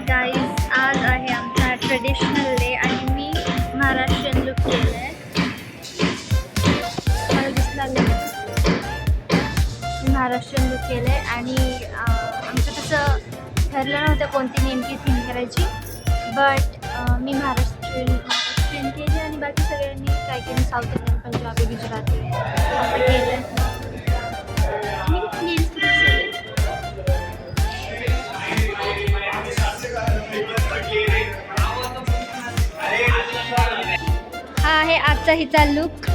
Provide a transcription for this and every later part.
Guys, आज आहे आमचा ट्रेडिशनल डे आणि मी महाराष्ट्रीयन लुक केलं आहे. मला दिसला मी महाराष्ट्रीयन लुक केलं आहे आणि आमचं तसं ठरलं नव्हतं कोणती नेमकी थीम करायची, बट मी महाराष्ट्रीयन केली आणि बाकी सगळ्यांनी काय केलं साऊथ इंडियन, पंजाबी, गुजराती असं केलं. हा आहे आजचा हिचा लुक.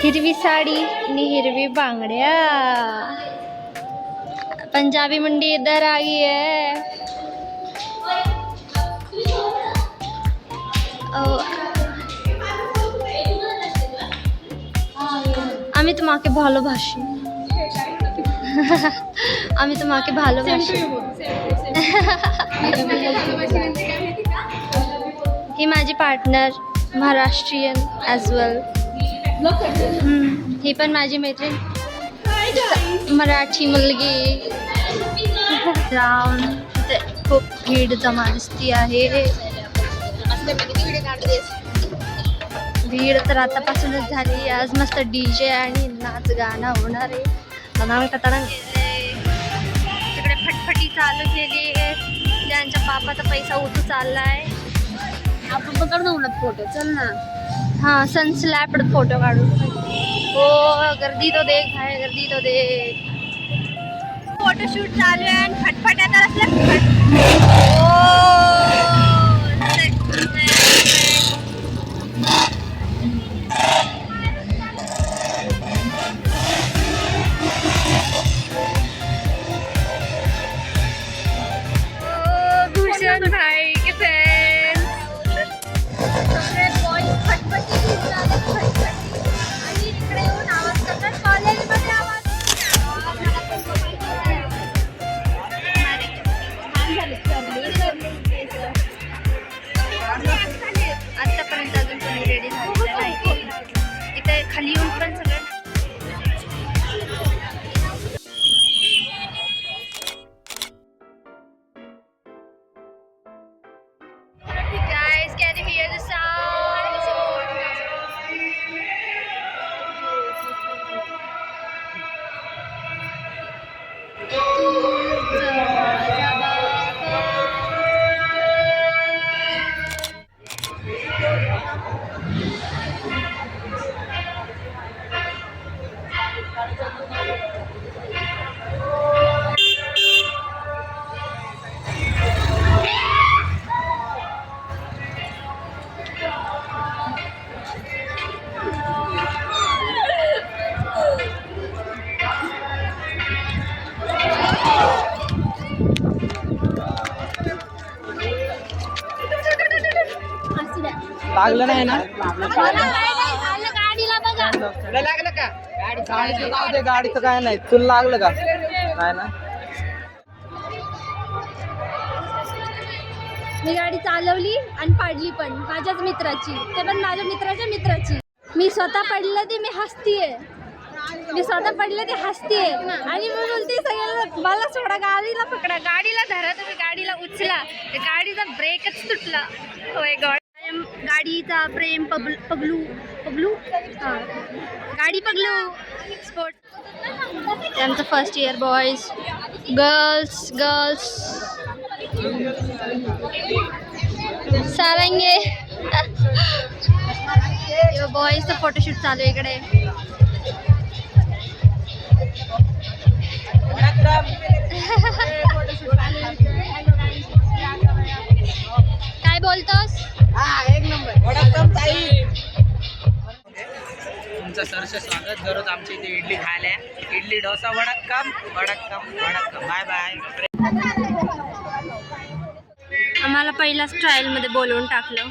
हिरवी साडी आणि हिरवी बांगड्या. पंजाबी मुंडी इधर आ गई है. আমি তোমাকে ভালোবাসি. আমি তোমাকে ভালোবাসি. ही माझी पार्टनर महाराष्ट्रीयन ॲज वेल. ही पण माझी मैत्रीण मराठी मुलगी. जाऊन तिथे खूप भीड जमा दिसती आहे. भीड तर आतापासूनच झाली. आज मस्त DJ आणि नाच गाणं होणार आहे. तिकडे फटफटी चालू केली आहे. त्यांच्या बापाचा पैसा उठू चाललाय. आपण पकड ना उन्हात फोटो. चल ना. हाँ, सनस्लॅप्ड फोटो काढू. हो, गर्दी तो देख आहे, गर्दी तो देख. फोटोशूट चालू आहे आणि फटफट्या तर असल्या भूषण भाई के फॅन. सगळे बॉईज फटफटी आणि इकडे येऊन आवाज करतात. कॉलेजमध्ये आवाज आतापर्यंत अजून कोणी रेडी झालेलं नाही. इथे खाली येऊन पण सगळं guys, can you hear the sound? लागलं नाही ना. गाडीला बघा. लागलं का? गाडीचं काय नाही. तुला लागलं का? नाही ना. मी गाडी चालवली आणि पाडली पण माझ्याच मित्राची. ते पण माझ्या मित्राच्या मित्राची. मी स्वतः पडले ते मी हसतीये. आणि मी बोलते सगळ्यांना मला सोडा, गाडीला पकडा, गाडीला धरा, तुम्ही गाडीला उचला. त्या गाडीचा ब्रेकच तुटला. होय गॉड. गाडीचा प्रेम पगलू हां, गाडी पगलू स्पोर्ट. त्यांचं फर्स्ट इयर बॉयज गर्ल्स सारंगे. बॉयजचं फोटोशूट चालू आहे इकडे. काय बोलतोस? एक नंबर. तुमचं सरस स्वागत. दररोज आमच्या इथे इडली खायला. इडली डोसा वडक्कम. Bye bye. आम्हाला पहिल्याच ट्रायलमध्ये बोलवून टाकलं.